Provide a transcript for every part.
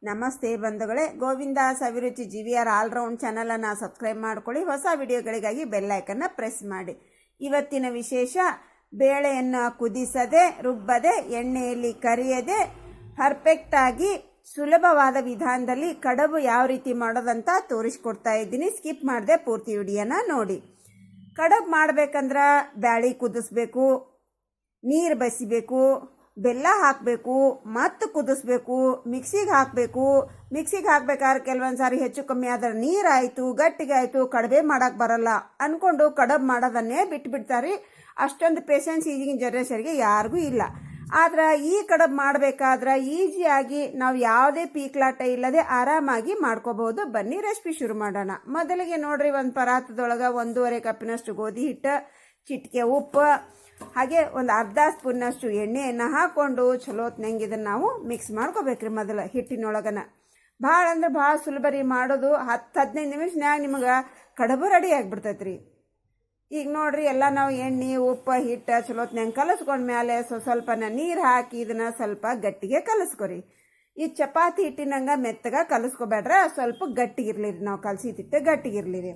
ನಮಸ್ತೆ ಬಂಧುಗಳೇ, ಗೋವಿಂದ ಸವಿರುಚಿ GVR all-round ಚಾನಲನ್ನು ಸಬ್ಸ್ಕ್ರೈಬ್ ಮಾಡ್ಕೊಳ್ಳಿ. ಹೊಸ ವಿಡಿಯೋಗಳಿಗಾಗಿ ಬೆಲ್ ಐಕನ್ನ ಪ್ರೆಸ್ ಮಾಡಿ. ಇವತ್ತಿನ ವಿಶೇಷ, ಬೇಳೆಯನ್ನು ಕುದಿಸದೆ ರುಬ್ಬದೆ ಎಣ್ಣೆಯಲ್ಲಿ ಕರಿಯದೆ ಪರ್ಫೆಕ್ಟಾಗಿ ಸುಲಭವಾದ ವಿಧಾನದಲ್ಲಿ ಕಡುಬು ಯಾವ ರೀತಿ ಮಾಡೋದಂತ ತೋರಿಸ್ಕೊಡ್ತಾ ಇದ್ದೀನಿ. ಸ್ಕಿಪ್ ಮಾಡದೆ ಪೂರ್ತಿ ವಿಡಿಯೋನ ನೋಡಿ. ಕಡುಬು ಮಾಡ್ಬೇಕಂದ್ರೆ ಬ್ಯಾಳಿ ಕುದಿಸ್ಬೇಕು, ನೀರು ಬಸಿಬೇಕು, ಬೆಲ್ಲ ಹಾಕಬೇಕು, ಮತ್ತು ಕುದಿಸ್ಬೇಕು, ಮಿಕ್ಸಿಗೆ ಹಾಕಬೇಕು. ಮಿಕ್ಸಿಗೆ ಹಾಕ್ಬೇಕಾದ್ರೆ ಕೆಲವೊಂದು ಸಾರಿ ಹೆಚ್ಚು ಕಮ್ಮಿ ಆದ್ರೆ ನೀರಾಯಿತು, ಗಟ್ಟಿಗೆ ಆಯಿತು, ಕಡುಬೆ ಮಾಡೋಕ್ಕೆ ಬರಲ್ಲ ಅಂದ್ಕೊಂಡು ಕಡುಬು ಮಾಡೋದನ್ನೇ ಬಿಟ್ಬಿಡ್ತಾರೆ. ಅಷ್ಟೊಂದು ಪೇಷನ್ಸ್ ಈಗಿನ ಜನ್ರೇಷನ್ಗೆ ಯಾರಿಗೂ ಇಲ್ಲ. ಆದ್ರೆ ಈ ಕಡುಬು ಮಾಡಬೇಕಾದ್ರೆ ಈಸಿಯಾಗಿ ನಾವು ಯಾವುದೇ ಪೀಕ್ಲಾಟ ಇಲ್ಲದೆ ಆರಾಮಾಗಿ ಮಾಡ್ಕೋಬಹುದು. ಬನ್ನಿ ರೆಸಿಪಿ ಶುರು ಮಾಡೋಣ. ಮೊದಲಿಗೆ ನೋಡ್ರಿ, ಒಂದು ಪರಾತದೊಳಗೆ 1.5 ಕಪ್ಪಿನಷ್ಟು ಗೋಧಿ ಹಿಟ್ಟು, ಚಿಟಿಕೆ ಉಪ್ಪು, ಹಾಗೆ ಒಂದು ಅರ್ಧ ಸ್ಪೂನ್ನಷ್ಟು ಎಣ್ಣೆಯನ್ನು ಹಾಕ್ಕೊಂಡು ಚಲೋತ್ನಂಗೆ ಇದನ್ನು ನಾವು ಮಿಕ್ಸ್ ಮಾಡ್ಕೋಬೇಕ್ರಿ. ಮೊದಲು ಹಿಟ್ಟಿನೊಳಗನ ಭಾಳ ಅಂದ್ರೆ ಭಾಳ ಸುಲಭ ರೀ ಮಾಡೋದು. 10-15 ನಿಮಿಷನ್ಯಾಗ ನಿಮಗೆ ಕಡುಬು ರೆಡಿ ಆಗಿಬಿಡ್ತೈತ್ರಿ. ಈಗ ನೋಡ್ರಿ, ಎಲ್ಲ ನಾವು ಎಣ್ಣೆ ಉಪ್ಪು ಹಿಟ್ಟು ಚಲೋತ್ನಂಗೆ ಕಲಸ್ಕೊಂಡ ಮೇಲೆ ಸ್ವಲ್ಪ ನೀರು ಹಾಕಿ ಇದನ್ನ ಸ್ವಲ್ಪ ಗಟ್ಟಿಗೆ ಕಲಸ್ಕೊರಿ. ಈ ಚಪಾತಿ ಹಿಟ್ಟಿನಂಗೆ ಮೆತ್ತಗ ಕಲಸ್ಕೊಬೇಡ್ರೆ, ಸ್ವಲ್ಪ ಗಟ್ಟಿಗಿರ್ಲಿರಿ. ನಾವು ಕಲಸಿಟ್ಟಿಟ್ಟು ಗಟ್ಟಿಗಿರ್ಲಿರಿ.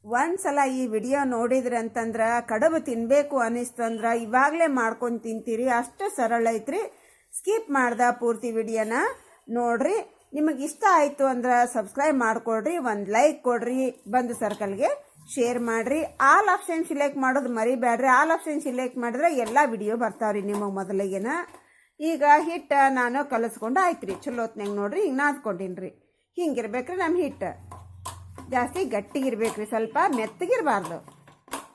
ಒಂದ್ಸಲ ಈ ವಿಡಿಯೋ ನೋಡಿದ್ರಿ ಅಂತಂದ್ರೆ ಕಡುಬು ತಿನ್ನಬೇಕು ಅನ್ನಿಸ್ತಂದ್ರೆ ಇವಾಗಲೇ ಮಾಡ್ಕೊಂಡು ತಿಂತೀರಿ. ಅಷ್ಟು ಸರಳ ಐತ್ರಿ. ಸ್ಕಿಪ್ ಮಾಡ್ದ ಪೂರ್ತಿ ವಿಡಿಯೋನ ನೋಡ್ರಿ. ನಿಮಗೆ ಇಷ್ಟ ಆಯಿತು ಅಂದ್ರೆ ಸಬ್ಸ್ಕ್ರೈಬ್ ಮಾಡ್ಕೊಡ್ರಿ, ಒಂದು ಲೈಕ್ ಕೊಡ್ರಿ, ಬಂದು ಸರ್ಕಲ್ಗೆ ಶೇರ್ ಮಾಡಿರಿ. ಆಲ್ ಆಪ್ಷನ್ ಸಿಲೆಕ್ಟ್ ಮಾಡೋದು ಮರಿಬೇಡ್ರಿ. ಆಲ್ ಆಪ್ಷನ್ ಸಿಲೆಕ್ಟ್ ಮಾಡಿದ್ರೆ ಎಲ್ಲ ವಿಡಿಯೋ ಬರ್ತಾವ್ರಿ ನಿಮಗೆ ಮೊದಲಿಗೆನ. ಈಗ ಹಿಟ್ಟು ನಾನು ಕಲಸ್ಕೊಂಡು ಆಯ್ತು ಚಲೋತ್ನಾಗ ನೋಡ್ರಿ, ಹಿಂಗೆ ನಾದ್ಕೊಂಡಿನ್ರಿ. ಹಿಂಗಿರ್ಬೇಕ್ರಿ ನಮ್ಮ ಹಿಟ್ಟು. ಜಾಸ್ತಿ ಗಟ್ಟಿಗಿರ್ಬೇಕ್ರಿ, ಸ್ವಲ್ಪ ಮೆತ್ತಗಿರಬಾರ್ದು.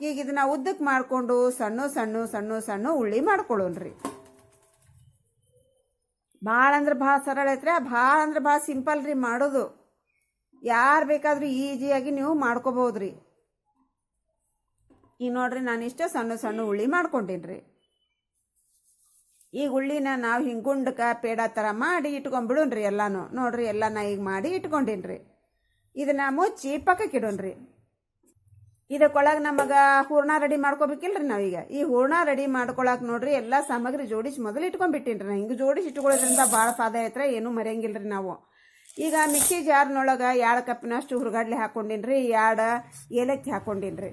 ಈಗ ಇದನ್ನ ಉದ್ದಕ್ಕೆ ಮಾಡಿಕೊಂಡು ಸಣ್ಣ ಸಣ್ಣ ಸಣ್ಣ ಸಣ್ಣ ಉಳ್ಳಿ ಮಾಡ್ಕೊಳ್ಳೋಣ್ರಿ. ಭಾಳ ಅಂದ್ರೆ ಭಾಳ ಸರಳ ಐತ್ರಿ, ಭಾಳ ಅಂದ್ರೆ ಭಾಳ ಸಿಂಪಲ್ ರೀ ಮಾಡೋದು. ಯಾರು ಬೇಕಾದ್ರೂ ಈಸಿಯಾಗಿ ನೀವು ಮಾಡ್ಕೋಬಹುದ್ರಿ. ಈಗ ನೋಡ್ರಿ, ನಾನಿಷ್ಟು ಸಣ್ಣ ಸಣ್ಣ ಉಳ್ಳಿ ಮಾಡ್ಕೊಂಡೀನಿ. ಈಗ ಉಳ್ಳಿನ ನಾವು ಹಿಂಗೆ ಗುಂಡಕ್ಕೆ ಪೇಡ ಥರ ಮಾಡಿ ಇಟ್ಕೊಂಡ್ಬಿಡೋಣ್ರಿ ಎಲ್ಲಾನು. ನೋಡ್ರಿ, ಎಲ್ಲ ನಾ ಈಗ ಮಾಡಿ ಇಟ್ಕೊಂಡೀನಿ. ಇದನ್ನ ಮುಚ್ಚಿ ಪಕ್ಕಕ್ಕೆ ಇಡೋಣ್ರಿ. ಇದಕ್ಕೊಳಗೆ ನಮಗೆ ಹೂರ್ಣ ರೆಡಿ ಮಾಡ್ಕೋಬೇಕಿಲ್ರಿ. ನಾವೀಗ ಈ ಹೂರ್ಣ ರೆಡಿ ಮಾಡ್ಕೊಳಕ್ಕೆ ನೋಡ್ರಿ, ಎಲ್ಲ ಸಾಮಗ್ರಿ ಜೋಡಿಸಿ ಮೊದಲು ಇಟ್ಕೊಂಡ್ಬಿಟ್ಟಿನ್ರಿ. ನಾ ಹಿಂಗೆ ಜೋಡಿಸಿ ಇಟ್ಕೊಳ್ಳೋದ್ರಿಂದ ಭಾಳ ಸಾದ ಐತ್ರೆ, ಏನೂ ಮರೆಯಂಗಿಲ್ರಿ ನಾವು. ಈಗ ಮಿಕ್ಸಿ ಜಾರ್ನೊಳಗೆ 2 ಕಪ್ಪಿನಷ್ಟು ಹುರ್ಗಡ್ಲೆ ಹಾಕೊಂಡಿನ್ರಿ, 2 ಏಲಕ್ಕಿ ಹಾಕೊಂಡಿನ್ರಿ.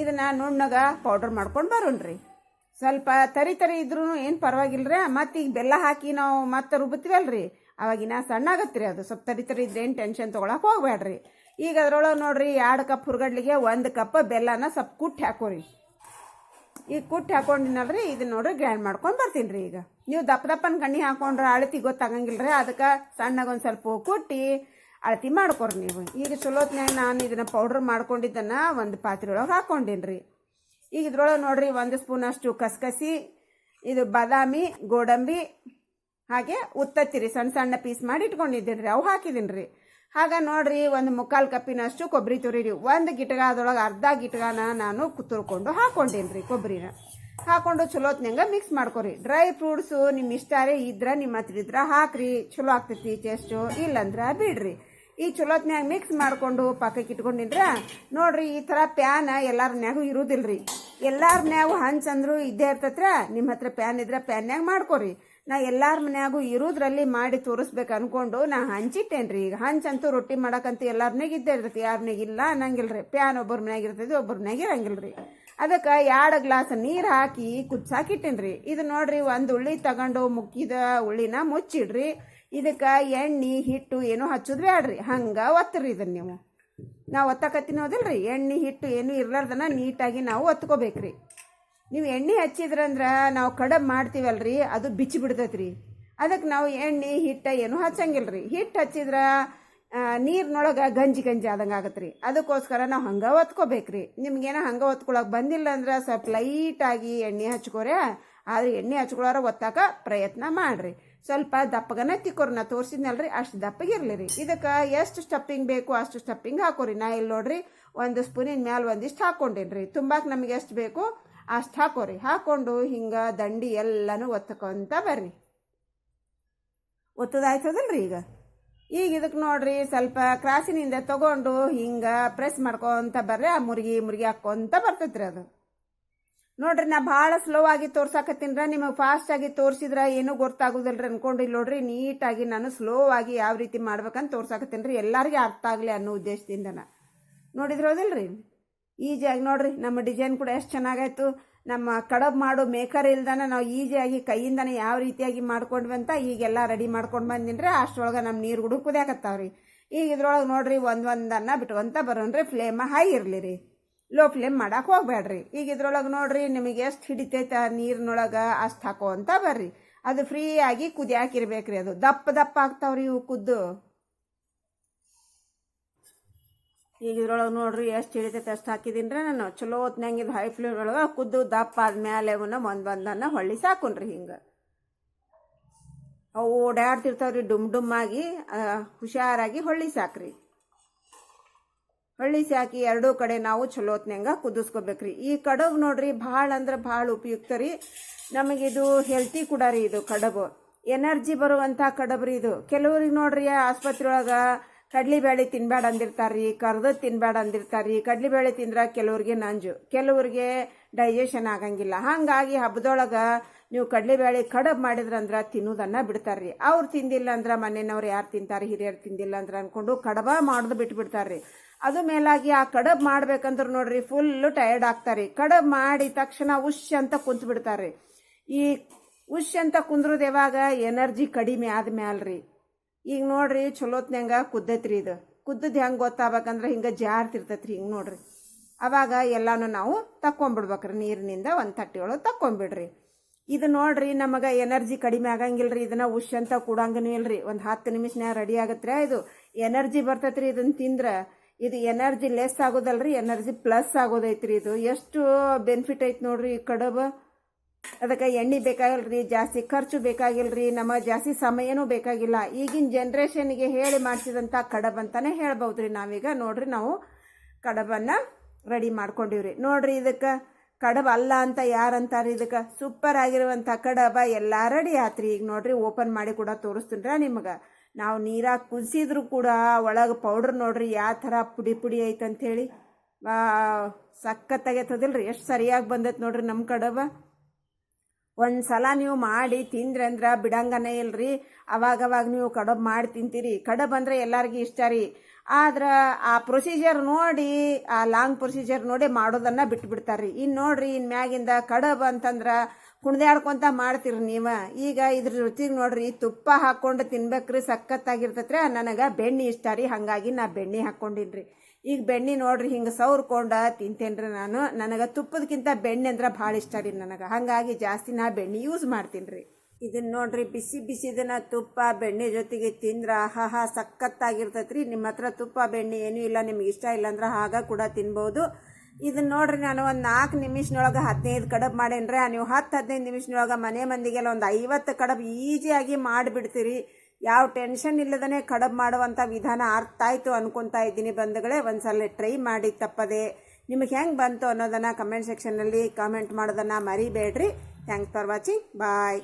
ಇದನ್ನ ನುಣ್ಣಗ ಪೌಡರ್ ಮಾಡ್ಕೊಂಡು ಬರೋಣ್ರಿ. ಸ್ವಲ್ಪ ತರಿ ಇದ್ರೂ ಏನು ಪರವಾಗಿಲ್ರಿ. ಮತ್ತು ಈಗ ಬೆಲ್ಲ ಹಾಕಿ ನಾವು ಮತ್ತೆ ರುಬ್ಬುತ್ತೀವಲ್ರಿ, ಅವಾಗಿನ ಸಣ್ಣ ಆಗತ್ರಿ. ಅದು ಸ್ವಲ್ಪ ತರಿ ಇದ್ರೇನು ಟೆನ್ಷನ್ ತೊಗೊಳಕ್ಕೆ ಹೋಗ್ಬೇಡ್ರಿ. ಈಗ ಅದ್ರೊಳಗೆ ನೋಡ್ರಿ, 2 ಕಪ್ ಹುರ್ಗಡ್ಲಿಗೆ 1 ಕಪ್ ಬೆಲ್ಲನ ಸ್ವಲ್ಪ ಕುಟ್ಟಿ ಹಾಕೋರಿ. ಈಗ ಕುಟ್ಟಿ ಹಾಕೊಂಡಿನಲ್ರಿ, ಇದನ್ನ ನೋಡ್ರಿ ಗ್ರೈಂಡ್ ಮಾಡ್ಕೊಂಡು ಬರ್ತೀನಿ ರೀ. ಈಗ ನೀವು ದಪ್ಪನ ಕಣ್ಣಿ ಹಾಕೊಂಡ್ರೆ ಅಳತಿ ಗೊತ್ತಾಗಂಗಿಲ್ರಿ. ಅದಕ್ಕೆ ಸಣ್ಣಗೊಂದು ಸ್ವಲ್ಪ ಕುಟ್ಟಿ ಅಳತಿ ಮಾಡ್ಕೊರಿ ನೀವು. ಈಗ ಚಲೋತ್ನಾಗ ನಾನು ಇದನ್ನ ಪೌಡ್ರ್ ಮಾಡ್ಕೊಂಡಿದ್ದನ್ನು ಒಂದು ಪಾತ್ರೆಯೊಳಗೆ ಹಾಕೊಂಡಿನ್ರಿ. ಈಗ ಇದ್ರೊಳಗೆ ನೋಡ್ರಿ, 1 ಸ್ಪೂನಷ್ಟು ಕಸ್ಕಸಿ, ಇದು ಬಾದಾಮಿ, ಗೋಡಂಬಿ, ಹಾಗೆ ಉತ್ತತ್ತಿರಿ ಸಣ್ಣ ಸಣ್ಣ ಪೀಸ್ ಮಾಡಿ ಇಟ್ಕೊಂಡಿದ್ದೀನಿ ರೀ, ಅವು ಹಾಕಿದ್ದೀನಿ. ಹಾಗೆ ನೋಡ್ರಿ, 1/4 ಕಪ್ಪಿನಷ್ಟು ಕೊಬ್ಬರಿ ತುರಿರಿ. 1 ಗಿಟಗ ಅದರೊಳಗೆ ಅರ್ಧ ಗಿಟಗನ ನಾನು ತುರ್ಕೊಂಡು ಹಾಕೊಂಡೇನಿ. ಕೊಬ್ಬರಿನ ಹಾಕೊಂಡು ಚಲೋತ್ನಂಗೆ ಮಿಕ್ಸ್ ಮಾಡ್ಕೊರಿ. ಡ್ರೈ ಫ್ರೂಟ್ಸು ನಿಮ್ಮ ಇಷ್ಟಾರೆ ಇದ್ರೆ ನಿಮ್ಮ ಹತ್ರ ಇದ್ರೆ ಹಾಕ್ರಿ, ಚಲೋ ಆಗ್ತೈತಿ ಟೇಸ್ಟು. ಇಲ್ಲಂದ್ರೆ ಬಿಡ್ರಿ. ಈ ಚಲೋತ್ನ್ಯಾಗ ಮಿಕ್ಸ್ ಮಾಡಿಕೊಂಡು ಪಕ್ಕಕ್ಕೆ ಇಟ್ಕೊಂಡಿದ್ರೆ ನೋಡ್ರಿ, ಈ ಥರ ಪ್ಯಾನ್ ಎಲ್ಲಾರ ಮ್ಯಾಗೂ ಇರುವುದಿಲ್ರಿ. ಎಲ್ಲಾರ ಮ್ಯಾಗೂ ಹಂಚಂದ್ರು ಇದ್ದೇ ಇರ್ತೈತ್ರ. ನಿಮ್ಮ ಹತ್ರ ಪ್ಯಾನ್ ಇದ್ರೆ ಪ್ಯಾನ್ಯಾಗ ಮಾಡ್ಕೊರಿ. ನಾ ಎಲ್ಲಾರ ಮನ್ಯಾಗೂ ಇರೋದ್ರಲ್ಲಿ ಮಾಡಿ ತೋರಿಸ್ಬೇಕು ಅನ್ಕೊಂಡು ನಾ ಹಂಚಿಟ್ಟೇನ್ರಿ. ಈಗ ಹಂಚಂತೂ ರೊಟ್ಟಿ ಮಾಡಕ್ಕಂತೂ ಎಲ್ಲಾರನಾಗ ಇದ್ದೇ ಇರ್ತೈತಿ, ಯಾರನಾಗ ಇಲ್ಲ ಅನ್ನಂಗಿಲ್ರಿ. ಪ್ಯಾನ್ ಒಬ್ಬರ ಮನ್ಯಾಗ ಇರ್ತೈತಿ, ಒಬ್ಬರ ಮನ್ಯಾಗ ಇರಂಗಿಲ್ರಿ. ಅದಕ್ಕೆ 2 ಗ್ಲಾಸ್ ನೀರು ಹಾಕಿ ಕುದಿಸಾಕಿಟ್ಟೇನ್ರಿ. ಇದು ನೋಡ್ರಿ, 1 ಉಳ್ಳಿ ತಗೊಂಡು ಮುಕ್ಕಿದ ಉಳ್ಳಿನ ಮುಚ್ಚಿಡ್ರಿ. ಇದಕ್ಕೆ ಎಣ್ಣೆ ಹಿಟ್ಟು ಏನೂ ಹಚ್ಚೋದು ಬೇಡ್ರಿ, ಹಂಗೆ ಒತ್ತರಿ. ಇದನ್ನು ನೀವು ನಾವು ಒತ್ತಕತ್ತಿನೋದಿಲ್ರಿ. ಎಣ್ಣೆ ಹಿಟ್ಟು ಏನೂ ಇರ್ಲಾರ್ದನ ನೀಟಾಗಿ ನಾವು ಒತ್ಕೋಬೇಕ್ರಿ. ನೀವು ಎಣ್ಣೆ ಹಚ್ಚಿದ್ರಂದ್ರೆ ನಾವು ಕಡುಬು ಮಾಡ್ತೀವಲ್ರಿ, ಅದು ಬಿಚ್ಚಿ ಬಿಡ್ತೈತ್ರಿ. ಅದಕ್ಕೆ ನಾವು ಎಣ್ಣೆ ಹಿಟ್ಟು ಏನು ಹಚ್ಚಂಗಿಲ್ರಿ. ಹಿಟ್ಟು ಹಚ್ಚಿದ್ರೆ ನೀರಿನೊಳಗೆ ಗಂಜಿ ಆದಂಗೆ ಆಗತ್ತೆ ರೀ. ಅದಕ್ಕೋಸ್ಕರ ನಾವು ಹಂಗೆ ಒತ್ಕೋಬೇಕ್ರಿ. ನಿಮ್ಗೇನೋ ಹಂಗೆ ಒತ್ಕೊಳಕ್ಕೆ ಬಂದಿಲ್ಲ ಅಂದ್ರೆ ಸ್ವಲ್ಪ ಲೈಟಾಗಿ ಎಣ್ಣೆ ಹಚ್ಕೋರೆ. ಆದರೆ ಎಣ್ಣೆ ಹಚ್ಕೊಳ್ಳೋರ ಒತ್ತಾಕ ಪ್ರಯತ್ನ ಮಾಡಿರಿ. ಸ್ವಲ್ಪ ದಪ್ಪಗನ ತಿಕ್ಕೋರಿ. ನಾ ತೋರಿಸಿದ್ನಲ್ರಿ, ಅಷ್ಟು ದಪ್ಪಗಿರ್ಲಿರಿ. ಇದಕ್ಕೆ ಎಷ್ಟು ಸ್ಟಫಿಂಗ್ ಬೇಕು ಅಷ್ಟು ಸ್ಟಫಿಂಗ್ ಹಾಕೋರಿ. ನಾ ಇಲ್ಲಿ ನೋಡ್ರಿ, 1 ಸ್ಪೂನಿನ ಮ್ಯಾಲೆ ಒಂದಿಷ್ಟು ಹಾಕ್ಕೊಂಡೇನ್ರಿ. ತುಂಬಾಕ್ ನಮಗೆ ಎಷ್ಟು ಬೇಕು ಅಷ್ಟು ಹಾಕೋರಿ. ಹಾಕೊಂಡು ಹಿಂಗೆ ದಂಡಿ ಎಲ್ಲನೂ ಒತ್ತಕೊಂತ ಬರ್ರಿ. ಒತ್ತದಾಯ್ತದಲ್ರಿ. ಈಗ ಇದಕ್ಕೆ ನೋಡ್ರಿ, ಸ್ವಲ್ಪ ಕ್ರಾಸಿನಿಂದ ತಗೊಂಡು ಹಿಂಗೆ ಪ್ರೆಸ್ ಮಾಡ್ಕೊತ ಬರ್ರಿ. ಆ ಮುರುಗಿ ಹಾಕ್ಕೊಂತ ಬರ್ತೈತ್ರಿ. ಅದು ನೋಡ್ರಿ ನಾ ಭಾಳ ಸ್ಲೋ ಆಗಿ ತೋರ್ಸಾಕತ್ತೀನ್ರ, ನಿಮಗೆ ಫಾಸ್ಟ್ ಆಗಿ ತೋರಿಸಿದ್ರೆ ಏನೂ ಗೊತ್ತಾಗೋದಿಲ್ರಿ ಅನ್ಕೊಂಡು ನೋಡ್ರಿ ನೀಟಾಗಿ ನಾನು ಸ್ಲೋ ಆಗಿ ಯಾವ ರೀತಿ ಮಾಡ್ಬೇಕಂತ ತೋರ್ಸಾಕತ್ತೀನಿ ಎಲ್ಲರಿಗೆ ಅರ್ಥ ಆಗಲಿ ಅನ್ನೋ ಉದ್ದೇಶದಿಂದ ನೋಡಿದ್ರೆ ಹೌದಿಲ್ರಿ. ಈಜಿಯಾಗಿ ನೋಡ್ರಿ ನಮ್ಮ ಡಿಸೈನ್ ಕೂಡ ಎಷ್ಟು ಚೆನ್ನಾಗಾಯ್ತು. ನಮ್ಮ ಕಡಬ್ ಮಾಡೋ ಮೇಕರ್ ಇಲ್ದಾನ ನಾವು ಈಜಿಯಾಗಿ ಕೈಯಿಂದನೇ ಯಾವ ರೀತಿಯಾಗಿ ಮಾಡ್ಕೊಂಡ್ವಿ ಅಂತ ಈಗೆಲ್ಲ ರೆಡಿ ಮಾಡ್ಕೊಂಡು ಬಂದಿನ್ರಿ. ಅಷ್ಟರೊಳಗೆ ನಮ್ಮ ನೀರು ಗುಡು ಕುದಿಯಾಕತ್ತಾವ್ರಿ. ಈಗ ಇದ್ರೊಳಗೆ ನೋಡ್ರಿ ಒಂದೊಂದನ್ನ ಬಿಟ್ಕೊಂತ ಬರೋನ್ರಿ. ಫ್ಲೇಮ್ ಹೈ ಇರಲಿ ರೀ, ಲೋ ಫ್ಲೇಮ್ ಮಾಡಕ್ಕೆ ಹೋಗ್ಬೇಡ್ರಿ. ಈಗ ಇದ್ರೊಳಗೆ ನೋಡ್ರಿ ನಿಮಗೆ ಎಷ್ಟು ಹಿಡಿತೈತೆ ನೀರಿನೊಳಗೆ ಅಷ್ಟು ಹಾಕೋ ಅಂತ ಬರ್ರಿ. ಅದು ಫ್ರೀ ಆಗಿ ಕುದಿಯಾಕಿರ್ಬೇಕ್ರಿ. ಅದು ದಪ್ಪ ದಪ್ಪ ಆಗ್ತಾವ್ರಿ ಇವು ಕುದ್ದು. ಈಗ ಇದ್ರೊಳಗೆ ನೋಡ್ರಿ ಎಷ್ಟು ಹಿಡಿತೈತೆ ಅಷ್ಟು ಹಾಕಿದೀನಿ ನಾನು. ಚಲೋ ಹೊತ್ನಂಗಿದ್ದು ಹೈ ಫ್ಲೇಮ್ ಒಳಗೆ ಕುದ್ದು ದಪ್ಪ ಆದ್ಮೇಲೆ ಅವನ್ನ ಒಂದೊಂದನ್ನ ಹೊಳ್ಳಿ ಸಾಕೊಂಡ್ರಿ. ಹಿಂಗೆ ಅವು ಓಡಾಡ್ತಿರ್ತಾವ್ರಿ ಡುಮ್ಮಾಗಿ, ಹುಷಾರಾಗಿ ಹೊಳ್ಳಿ ಸಾಕ್ರಿ. ಹೊಳ್ಳಿ ಸಾಕಿ ಎರಡೂ ಕಡೆ ನಾವು ಚಲೋ ಹೊತ್ನಂಗ ಕುದಿಸ್ಕೋಬೇಕ್ರಿ. ಈ ಕಡಬ್ ನೋಡ್ರಿ ಭಾಳ ಅಂದ್ರೆ ಭಾಳ ಉಪಯುಕ್ತ ರೀ. ನಮಗಿದು ಹೆಲ್ತಿ ಕೂಡ ರೀ. ಇದು ಕಡಬು ಎನರ್ಜಿ ಬರುವಂಥ ಕಡಬ್ರಿ ಇದು. ಕೆಲವ್ರಿಗೆ ನೋಡ್ರಿ ಆಸ್ಪತ್ರೆ ಒಳಗೆ ಕಡ್ಲಿಬೇಳೆ ತಿನ್ಬೇಡ ಅಂದಿರ್ತಾರ್ರಿ, ಕರ್ದದ್ದು ತಿನ್ಬೇಡ ಅಂದಿರ್ತಾರ್ರಿ. ಕಡ್ಲಿಬೇಳೆ ತಿಂದ್ರೆ ಕೆಲವ್ರಿಗೆ ನಂಜು, ಕೆಲವ್ರಿಗೆ ಡೈಜೆಷನ್ ಆಗಂಗಿಲ್ಲ. ಹಾಗಾಗಿ ಹಬ್ಬದೊಳಗೆ ನೀವು ಕಡ್ಲಿಬೇಳೆ ಕಡಬ್ ಮಾಡಿದ್ರಂದ್ರೆ ತಿನ್ನೋದನ್ನ ಬಿಡ್ತಾರ್ರಿ. ಅವ್ರು ತಿಂದಿಲ್ಲ ಅಂದ್ರೆ ಮನೆಯವ್ರು ಯಾರು ತಿಂತಾರೆ, ಹಿರಿಯರು ತಿಂದಿಲ್ಲ ಅಂದ್ರೆ ಅನ್ಕೊಂಡು ಕಡಬ ಮಾಡೋದು ಬಿಟ್ಬಿಡ್ತಾರ್ರಿ. ಅದು ಮೇಲಾಗಿ ಆ ಕಡಬ್ ಮಾಡ್ಬೇಕಂದ್ರೆ ನೋಡ್ರಿ ಫುಲ್ಲು ಟಯರ್ಡ್ ಆಗ್ತಾರೆ. ಕಡಬ್ ಮಾಡಿದ ತಕ್ಷಣ ಉಶ್ ಅಂತ ಕುಂತು ಬಿಡ್ತಾರೆ. ಈ ಉಶ್ ಅಂತ ಕುಂದ್ರದು ಯಾವಾಗ ಎನರ್ಜಿ ಕಡಿಮೆ ಆದ್ಮ್ಯಾಲ್ರಿ. ಈಗ ನೋಡ್ರಿ ಚಲೋತ್ನಂಗ ಕುದ್ದೈತ್ರಿ. ಇದು ಕುದ್ದದ್ದು ಹೆಂಗೆ ಗೊತ್ತಾಗಬೇಕಂದ್ರೆ ಹಿಂಗೆ ಜಾರ್ತಿರ್ತೈತ್ರಿ. ಹಿಂಗೆ ನೋಡ್ರಿ ಅವಾಗ ಎಲ್ಲಾನು ನಾವು ತಕ್ಕೊಂಬಿಡ್ಬೇಕ್ರಿ. ನೀರಿನಿಂದ ಒಂದು ತಟ್ಟೆ ಒಳಗೆ ತಕ್ಕೊಂಬಿಡ್ರಿ. ಇದು ನೋಡ್ರಿ ನಮಗೆ ಎನರ್ಜಿ ಕಡಿಮೆ ಆಗಂಗಿಲ್ರಿ. ಇದನ್ನ ಉಶ್ ಅಂತ ಕೂಡಂಗನೂ ಇಲ್ರಿ. ಒಂದು 10 ನಿಮಿಷನ್ಯಾಗ ರೆಡಿ ಆಗತ್ರಿ. ಇದು ಎನರ್ಜಿ ಬರ್ತೈತ್ರಿ. ಇದನ್ನ ತಿಂದ್ರೆ ಇದು ಎನರ್ಜಿ ಲೆಸ್ ಆಗೋದಲ್ರಿ, ಎನರ್ಜಿ ಪ್ಲಸ್ ಆಗೋದೈತ್ರಿ. ಇದು ಎಷ್ಟು ಬೆನಿಫಿಟ್ ಐತಿ ನೋಡ್ರಿ ಈ ಕಡಬ. ಅದಕ್ಕೆ ಎಣ್ಣೆ ಬೇಕಾಗಿಲ್ರಿ, ಜಾಸ್ತಿ ಖರ್ಚು ಬೇಕಾಗಿಲ್ರಿ, ನಮಗೆ ಜಾಸ್ತಿ ಸಮಯನೂ ಬೇಕಾಗಿಲ್ಲ. ಈಗಿನ ಜನ್ರೇಷನ್ಗೆ ಹೇಳಿ ಮಾಡಿಸಿದಂಥ ಕಡಬ್ ಅಂತಾನೆ ಹೇಳ್ಬೋದ್ರಿ ನಾವೀಗ. ನೋಡ್ರಿ ನಾವು ಕಡಬನ್ನು ರೆಡಿ ಮಾಡ್ಕೊಂಡಿವ್ರಿ. ನೋಡ್ರಿ ಇದಕ್ಕೆ ಕಡಬ ಅಲ್ಲ ಅಂತ ಯಾರಂತಾರೆ. ಇದಕ್ಕೆ ಸೂಪರ್ ಆಗಿರುವಂಥ ಕಡಬ ಎಲ್ಲ ರೆಡಿ ಆತ್ರಿ. ಈಗ ನೋಡ್ರಿ ಓಪನ್ ಮಾಡಿ ಕೂಡ ತೋರಿಸ್ತೀನ್ರ ನಿಮಗೆ. ನಾವು ನೀರಾಗ ಕುದಿಸಿದ್ರು ಕೂಡ ಒಳಗೆ ಪೌಡ್ರ್ ನೋಡ್ರಿ ಯಾವ ಥರ ಪುಡಿ ಪುಡಿ ಐತಂಥೇಳಿ. ಸಖತ್ತಾಗೈತದಿಲ್ರಿ. ಎಷ್ಟು ಸರಿಯಾಗಿ ಬಂದೈತೆ ನೋಡ್ರಿ ನಮ್ಮ ಕಡಬ. ಒಂದು ಸಲ ನೀವು ಮಾಡಿ ತಿಂದ್ರಿ ಅಂದ್ರೆ ಬಿಡಂಗನೇ ಇಲ್ರಿ. ಅವಾಗವಾಗ ನೀವು ಕಡಬ್ ಮಾಡಿ ತಿಂತೀರಿ. ಕಡಬ್ ಅಂದರೆ ಎಲ್ಲರಿಗೂ ಇಷ್ಟ ರೀ. ಆದ್ರೆ ಆ ಪ್ರೊಸೀಜರ್ ನೋಡಿ, ಆ ಲಾಂಗ್ ಪ್ರೊಸೀಜರ್ ನೋಡಿ ಮಾಡೋದನ್ನು ಬಿಟ್ಬಿಡ್ತಾರೆ ರೀ. ಇನ್ನು ನೋಡ್ರಿ ಇನ್ನು ಮ್ಯಾಗಿಂದ ಕಡಬ್ ಅಂತಂದ್ರೆ ಕುಣ್ದಾಡ್ಕೊಂತ ಮಾಡ್ತೀರಿ ನೀವು. ಈಗ ಇದ್ರ ಜೊತೆಗೆ ನೋಡ್ರಿ ತುಪ್ಪ ಹಾಕ್ಕೊಂಡು ತಿನ್ಬೇಕ್ರಿ, ಸಖತ್ತಾಗಿರ್ತೈತ್ರಿ. ನನಗೆ ಬೆಣ್ಣೆ ಇಷ್ಟ ರೀ, ಹಾಗಾಗಿ ನಾ ಬೆಣ್ಣೆ ಹಾಕ್ಕೊಂಡಿನ್ರಿ. ಈಗ ಬೆಣ್ಣೆ ನೋಡ್ರಿ ಹಿಂಗೆ ಸವ್ರ್ಕೊಂಡು ತಿಂತೇನ್ರಿ ನಾನು. ನನಗೆ ತುಪ್ಪದಕ್ಕಿಂತ ಬೆಣ್ಣೆ ಅಂದ್ರೆ ಭಾಳ ಇಷ್ಟ ರೀ ನನಗೆ. ಹಾಗಾಗಿ ಜಾಸ್ತಿ ನಾ ಬೆಣ್ಣೆ ಯೂಸ್ ಮಾಡ್ತೀನಿ ರೀ. ಇದನ್ನ ನೋಡ್ರಿ ಬಿಸಿ ಬಿಸಿದನ್ನ ತುಪ್ಪ ಬೆಣ್ಣೆ ಜೊತೆಗೆ ತಿಂದ್ರೆ ಆಹಾ ಸಖತ್ತಾಗಿರ್ತೈತೆ ರೀ. ನಿಮ್ಮ ಹತ್ರ ತುಪ್ಪ ಬೆಣ್ಣೆ ಏನೂ ಇಲ್ಲ, ನಿಮ್ಗೆ ಇಷ್ಟ ಇಲ್ಲ ಅಂದ್ರೆ ಆಗ ಕೂಡ ತಿನ್ಬೋದು. ಇದನ್ನ ನೋಡ್ರಿ ನಾನು ಒಂದು 4 ನಿಮಿಷನೊಳಗೆ 15 ಕಡಬ್ ಮಾಡೇನ್ರಿ. ನೀವು 10-15 ನಿಮಿಷನೊಳಗೆ ಮನೆ ಮಂದಿಗೆಲ್ಲ ಒಂದು 50 ಕಡಬ್ ಈಸಿಯಾಗಿ ಮಾಡಿಬಿಡ್ತೀರಿ. ಯಾವ ಟೆನ್ಷನ್ ಇಲ್ಲದೇ ಕಡಬ್ ಮಾಡುವಂಥ ವಿಧಾನ ಅರ್ಥ ಆಯಿತು ಅನ್ಕೊತಾ ಇದ್ದೀನಿ ಬಂಧುಗಳೇ. ಒಂದ್ಸಲ ಟ್ರೈ ಮಾಡಿ ತಪ್ಪದೆ. ನಿಮಗೆ ಹೆಂಗೆ ಬಂತು ಅನ್ನೋದನ್ನು ಕಮೆಂಟ್ ಸೆಕ್ಷನ್ನಲ್ಲಿ ಕಾಮೆಂಟ್ ಮಾಡೋದನ್ನು ಮರಿಬೇಡ್ರಿ. Thanks for watching. ಬಾಯ್.